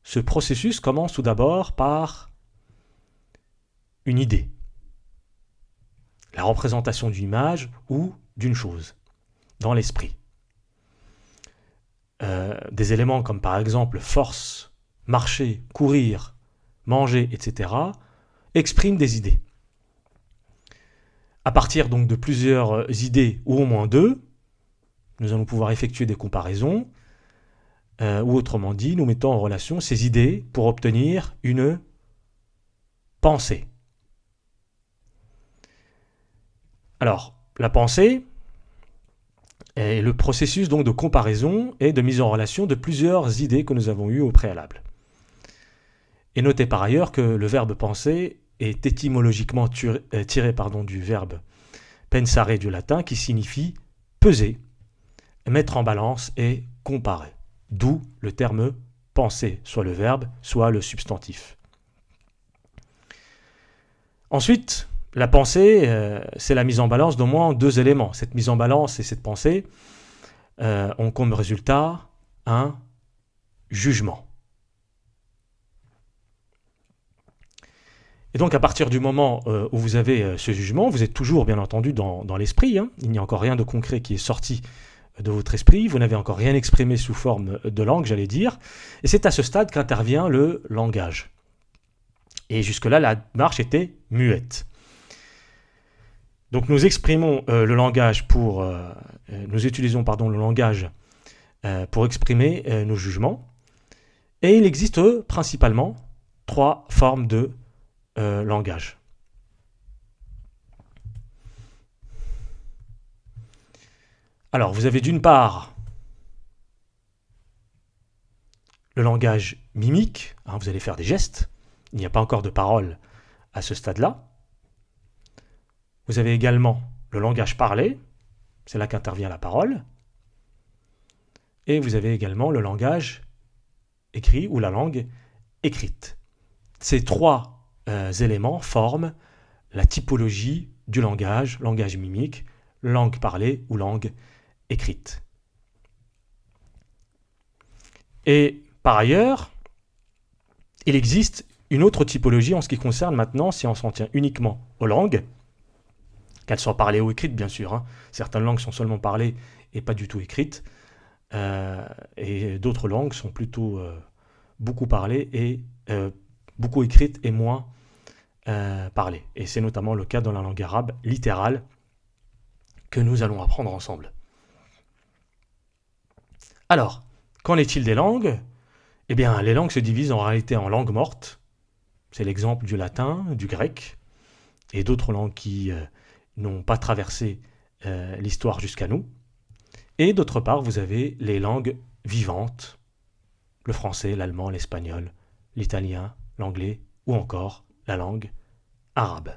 ce processus commence tout d'abord par une idée, la représentation d'une image ou d'une chose dans l'esprit. Des éléments comme par exemple force, marcher, courir, manger, etc. expriment des idées. À partir donc de plusieurs idées ou au moins deux, nous allons pouvoir effectuer des comparaisons, ou autrement dit, nous mettons en relation ces idées pour obtenir une pensée. Alors, la pensée est le processus donc de comparaison et de mise en relation de plusieurs idées que nous avons eues au préalable. Et notez par ailleurs que le verbe penser est étymologiquement tiré du verbe pensare du latin qui signifie peser, mettre en balance et comparer. D'où le terme penser, soit le verbe, soit le substantif. Ensuite, la pensée, c'est la mise en balance d'au moins deux éléments. Cette mise en balance et cette pensée ont comme résultat un jugement. Et donc à partir du moment où vous avez ce jugement, vous êtes toujours bien entendu dans l'esprit, hein. Il n'y a encore rien de concret qui est sorti de votre esprit, vous n'avez encore rien exprimé sous forme de langue, j'allais dire, et c'est à ce stade qu'intervient le langage. Et jusque-là, la marche était muette. Donc nous exprimons le langage nous utilisons le langage pour exprimer nos jugements, et il existe principalement trois formes de langage. Alors, vous avez d'une part le langage mimique, hein, vous allez faire des gestes, il n'y a pas encore de parole à ce stade-là. Vous avez également le langage parlé, c'est là qu'intervient la parole. Et vous avez également le langage écrit ou la langue écrite. Ces trois éléments forment la typologie du langage mimique, langue parlée ou langue écrite. Et par ailleurs, il existe une autre typologie en ce qui concerne maintenant, si on s'en tient uniquement aux langues, qu'elles soient parlées ou écrites bien sûr, hein. Certaines langues sont seulement parlées et pas du tout écrites, et d'autres langues sont plutôt beaucoup parlées et beaucoup écrites et moins parlées. Et c'est notamment le cas dans la langue arabe littérale que nous allons apprendre ensemble. Alors, qu'en est-il des langues ? Eh bien, les langues se divisent en réalité en langues mortes. C'est l'exemple du latin, du grec, et d'autres langues qui n'ont pas traversé l'histoire jusqu'à nous. Et d'autre part, vous avez les langues vivantes, le français, l'allemand, l'espagnol, l'italien, l'anglais, ou encore la langue arabe.